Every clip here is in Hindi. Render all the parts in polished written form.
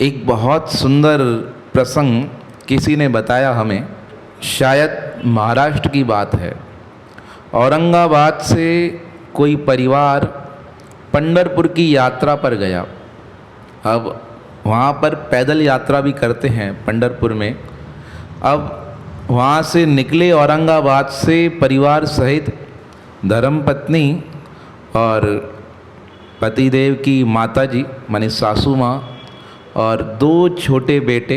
एक बहुत सुंदर प्रसंग किसी ने बताया हमें, शायद महाराष्ट्र की बात है। औरंगाबाद से कोई परिवार पंढरपुर की यात्रा पर गया। अब वहाँ पर पैदल यात्रा भी करते हैं पंढरपुर में। अब वहाँ से निकले औरंगाबाद से परिवार सहित, धर्मपत्नी और पतिदेव की माताजी माने सासू माँ और 2 छोटे बेटे,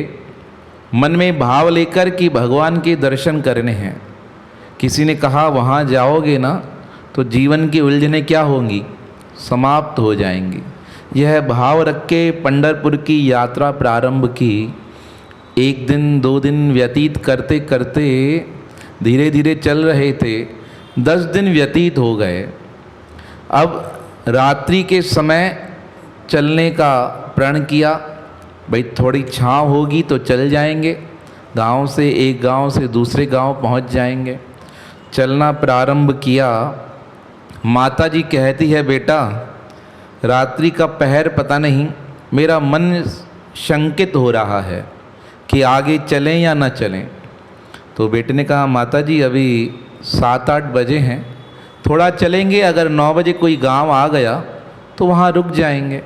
मन में भाव लेकर कि भगवान के दर्शन करने हैं। किसी ने कहा वहाँ जाओगे ना तो जीवन की उलझनें क्या होंगी, समाप्त हो जाएंगी। यह भाव रख के पंढरपुर की यात्रा प्रारंभ की। 1 दिन 2 दिन व्यतीत करते करते धीरे धीरे चल रहे थे। 10 दिन व्यतीत हो गए। अब रात्रि के समय चलने का प्रण किया, भाई थोड़ी छाँव होगी तो चल जाएंगे, गांव से एक गांव से दूसरे गांव पहुंच जाएंगे। चलना प्रारंभ किया। माताजी कहती है, बेटा रात्रि का पहर पता नहीं, मेरा मन शंकित हो रहा है कि आगे चलें या ना चलें। तो बेटे ने कहा, माताजी अभी 7-8 बजे हैं, थोड़ा चलेंगे, अगर 9 बजे कोई गांव आ गया तो वहाँ रुक जाएंगे।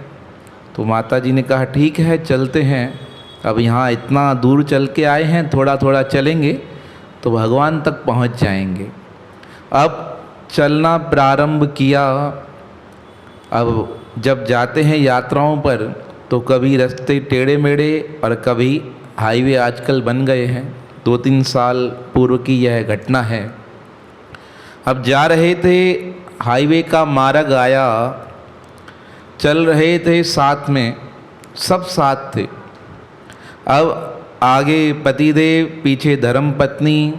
तो माताजी ने कहा ठीक है चलते हैं, अब यहाँ इतना दूर चल के आए हैं, थोड़ा थोड़ा चलेंगे तो भगवान तक पहुँच जाएंगे। अब चलना प्रारंभ किया। अब जब जाते हैं यात्राओं पर तो कभी रास्ते टेढ़े मेढ़े और कभी हाईवे आजकल बन गए हैं। 2-3 साल पूर्व की यह घटना है। अब जा रहे थे, हाईवे का मार्ग आया, चल रहे थे साथ में, सब साथ थे। अब आगे पतिदेव, पीछे धर्मपत्नी,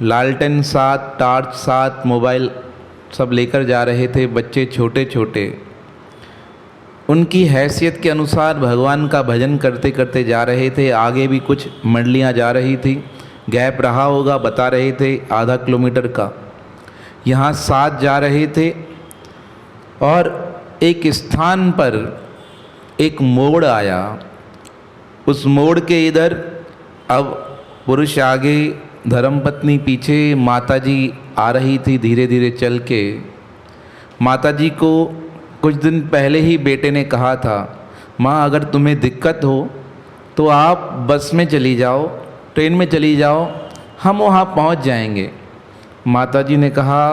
लालटेन साथ, टार्च साथ, मोबाइल सब लेकर जा रहे थे। बच्चे छोटे छोटे उनकी हैसियत के अनुसार भगवान का भजन करते करते जा रहे थे। आगे भी कुछ मंडलियाँ जा रही थी, गैप रहा होगा, बता रहे थे आधा किलोमीटर का। यहाँ साथ जा रहे थे और एक स्थान पर एक मोड़ आया। उस मोड़ के इधर अब पुरुष आगे, धर्मपत्नी पीछे, माताजी आ रही थी धीरे धीरे चल के। माताजी को कुछ दिन पहले ही बेटे ने कहा था, माँ अगर तुम्हें दिक्कत हो तो आप बस में चली जाओ, ट्रेन में चली जाओ, हम वहाँ पहुँच जाएंगे। माताजी ने कहा,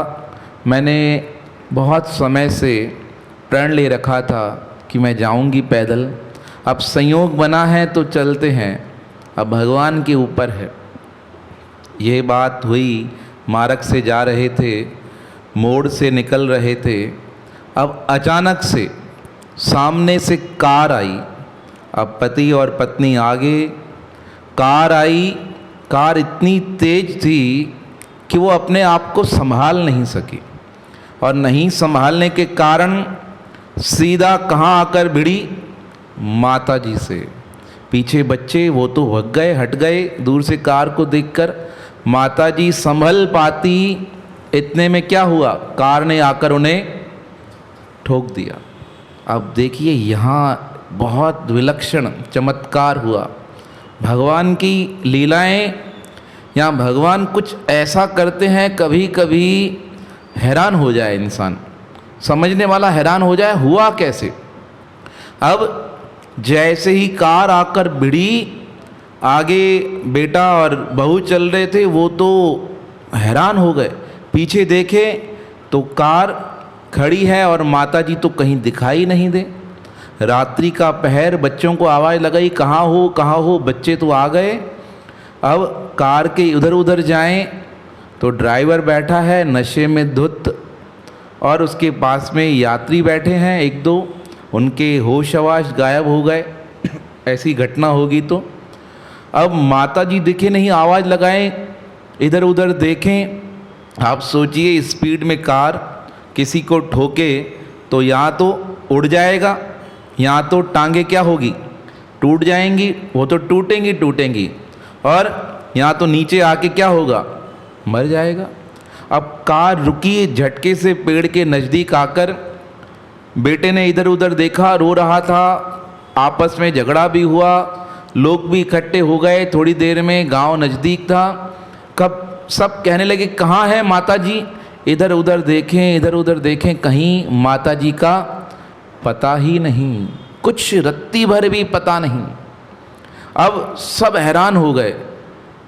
मैंने बहुत समय से प्रण ले रखा था कि मैं जाऊँगी पैदल, अब संयोग बना है तो चलते हैं, अब भगवान के ऊपर है। ये बात हुई, मार्ग से जा रहे थे, मोड़ से निकल रहे थे। अब अचानक से सामने से कार आई। अब पति और पत्नी आगे, कार आई। कार इतनी तेज थी कि वो अपने आप को संभाल नहीं सकी और नहीं संभालने के कारण सीधा कहाँ आकर भिड़ी, माताजी से। पीछे बच्चे वो तो भग गए, हट गए दूर से कार को देखकर। माताजी संभल पाती, इतने में क्या हुआ, कार ने आकर उन्हें ठोक दिया। अब देखिए यहाँ बहुत विलक्षण चमत्कार हुआ। भगवान की लीलाएं, यहाँ भगवान कुछ ऐसा करते हैं, कभी कभी हैरान हो जाए इंसान, समझने वाला हैरान हो जाए हुआ कैसे। अब जैसे ही कार आकर भिड़ी, आगे बेटा और बहू चल रहे थे, वो तो हैरान हो गए। पीछे देखे तो कार खड़ी है और माताजी तो कहीं दिखाई नहीं दे। रात्रि का पहर, बच्चों को आवाज़ लगाई, कहाँ हो कहाँ हो, बच्चे तो आ गए। अब कार के इधर उधर जाएं तो ड्राइवर बैठा है नशे में धुत और उसके पास में यात्री बैठे हैं 1-2, उनके होश आवाश गायब हो गए। ऐसी घटना होगी तो अब माताजी दिखे नहीं, आवाज़ लगाएं, इधर उधर देखें। आप सोचिए स्पीड में कार किसी को ठोके तो यहाँ तो उड़ जाएगा, यहाँ तो टांगे क्या होगी, टूट जाएंगी, वो तो टूटेंगी, और यहाँ तो नीचे आके क्या होगा, मर जाएगा। अब कार रुकी, झटके से पेड़ के नज़दीक आकर बेटे ने इधर उधर देखा, रो रहा था, आपस में झगड़ा भी हुआ, लोग भी इकट्ठे हो गए। थोड़ी देर में गांव नज़दीक था, कब सब कहने लगे कहाँ है माता जी, इधर उधर देखें इधर उधर देखें, कहीं माता जी का पता ही नहीं, कुछ रत्ती भर भी पता नहीं। अब सब हैरान हो गए।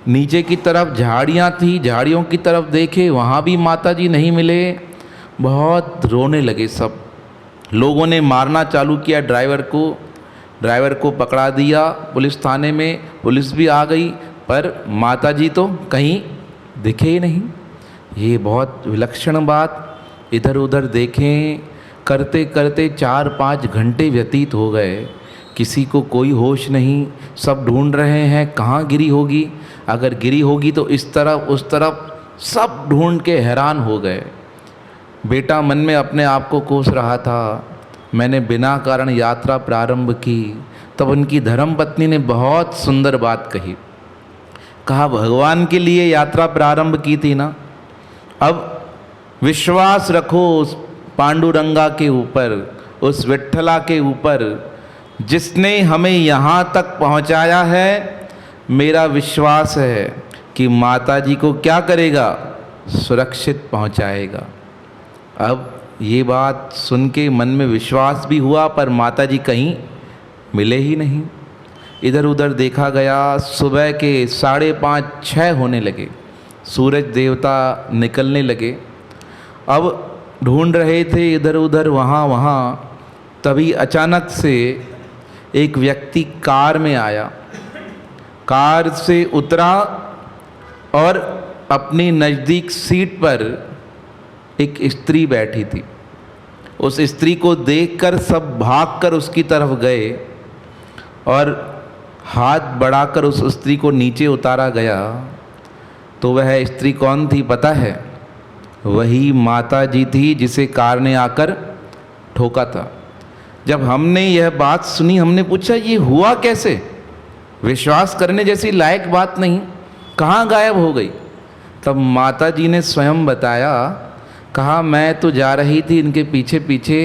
नीचे की तरफ झाड़ियाँ थी, झाड़ियों की तरफ देखे, वहाँ भी माता जी नहीं मिले। बहुत रोने लगे सब। लोगों ने मारना चालू किया ड्राइवर को पकड़ा दिया पुलिस थाने में, पुलिस भी आ गई, पर माता जी तो कहीं दिखे ही नहीं। ये बहुत विलक्षण बात। इधर उधर देखें करते करते 4-5 घंटे व्यतीत हो गए, किसी को कोई होश नहीं। सब ढूंढ रहे हैं कहाँ गिरी होगी, अगर गिरी होगी तो इस तरफ उस तरफ, सब ढूंढ के हैरान हो गए। बेटा मन में अपने आप को कोस रहा था, मैंने बिना कारण यात्रा प्रारंभ की। तब उनकी धर्मपत्नी ने बहुत सुंदर बात कही। कहा भगवान के लिए यात्रा प्रारंभ की थी ना, अब विश्वास रखो उस पांडुरंगा के ऊपर, उस विट्ठला के ऊपर जिसने हमें यहाँ तक पहुँचाया है। मेरा विश्वास है कि माता जी को क्या करेगा, सुरक्षित पहुँचाएगा। अब ये बात सुन के मन में विश्वास भी हुआ, पर माता जी कहीं मिले ही नहीं। इधर उधर देखा गया, सुबह के 5:30-6 होने लगे, सूरज देवता निकलने लगे। अब ढूंढ रहे थे इधर उधर वहाँ वहाँ, तभी अचानक से एक व्यक्ति कार में आया, कार से उतरा और अपनी नज़दीक सीट पर एक स्त्री बैठी थी। उस स्त्री को देखकर सब भागकर उसकी तरफ गए और हाथ बढ़ाकर उस स्त्री को नीचे उतारा गया। तो वह स्त्री कौन थी पता है? वही माता जी थी जिसे कार ने आकर ठोका था। जब हमने यह बात सुनी, हमने पूछा ये हुआ कैसे? विश्वास करने जैसी लायक बात नहीं, कहाँ गायब हो गई? तब माता जी ने स्वयं बताया, कहा मैं तो जा रही थी इनके पीछे पीछे,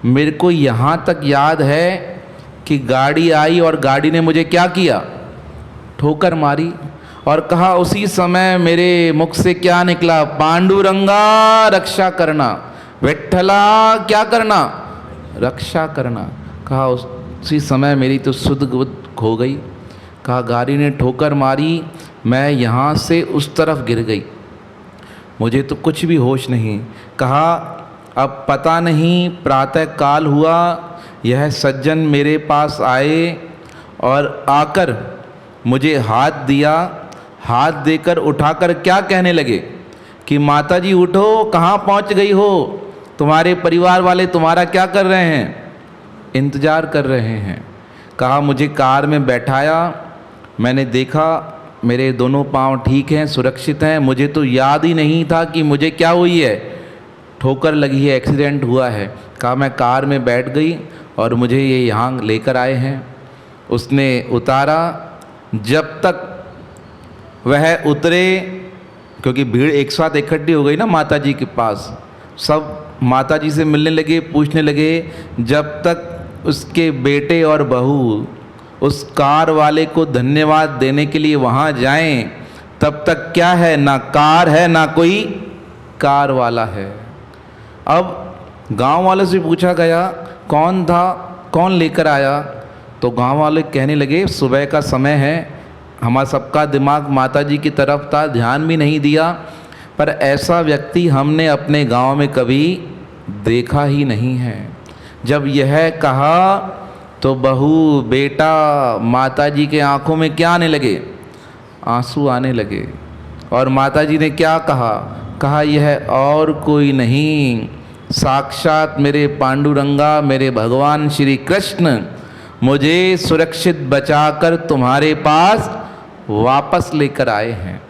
मेरे को यहाँ तक याद है कि गाड़ी आई और गाड़ी ने मुझे क्या किया, ठोकर मारी। और कहा उसी समय मेरे मुख से क्या निकला, पांडुरंगा रक्षा करना, विट्ठला क्या करना, रक्षा करना। कहा उसी समय मेरी तो सुध बुध खो गई। कहा गाड़ी ने ठोकर मारी, मैं यहाँ से उस तरफ गिर गई, मुझे तो कुछ भी होश नहीं। कहा अब पता नहीं प्रातः काल हुआ, यह सज्जन मेरे पास आए और आकर मुझे हाथ दिया, हाथ देकर उठाकर क्या कहने लगे कि माता जी उठो, कहाँ पहुँच गई हो, तुम्हारे परिवार वाले तुम्हारा क्या कर रहे हैं, इंतज़ार कर रहे हैं। कहा मुझे कार में बैठाया, मैंने देखा मेरे दोनों पांव ठीक हैं, सुरक्षित हैं, मुझे तो याद ही नहीं था कि मुझे क्या हुई है, ठोकर लगी है, एक्सीडेंट हुआ है। कहा मैं कार में बैठ गई और मुझे ये यहाँ लेकर आए हैं। उसने उतारा, जब तक वह उतरे, क्योंकि भीड़ एक साथ इकट्ठी हो गई ना माता जी के पास, सब माता जी से मिलने लगे, पूछने लगे। जब तक उसके बेटे और बहू उस कार वाले को धन्यवाद देने के लिए वहाँ जाएं, तब तक क्या है, ना कार है ना कोई कार वाला है। अब गांव वालों से पूछा गया कौन था, कौन लेकर आया? तो गांव वाले कहने लगे सुबह का समय है, हमारा सबका दिमाग माता जी की तरफ था, ध्यान भी नहीं दिया, पर ऐसा व्यक्ति हमने अपने गांव में कभी देखा ही नहीं है। जब यह कहा तो बहू बेटा माता जी के आंखों में क्या आने लगे, आंसू आने लगे। और माता जी ने क्या कहा, कहा यह और कोई नहीं, साक्षात मेरे पांडुरंगा, मेरे भगवान श्री कृष्ण मुझे सुरक्षित बचाकर तुम्हारे पास वापस लेकर आए हैं।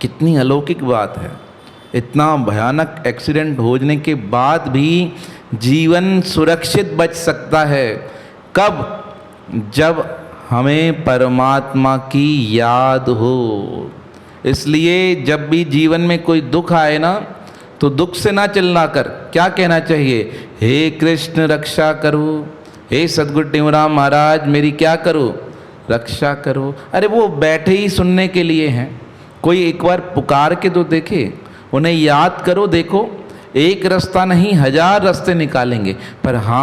कितनी अलौकिक बात है। इतना भयानक एक्सीडेंट होने के बाद भी जीवन सुरक्षित बच सकता है। कब? जब हमें परमात्मा की याद हो। इसलिए जब भी जीवन में कोई दुख आए ना, तो दुख से ना चिल्ला कर क्या कहना चाहिए, हे कृष्ण रक्षा करो, हे सदगुरु टेऊराम महाराज मेरी क्या करो, रक्षा करो। अरे वो बैठे ही सुनने के लिए हैं, कोई एक बार पुकार के तो देखे, उन्हें याद करो। देखो एक रास्ता नहीं 1000 रास्ते निकालेंगे, पर हाँ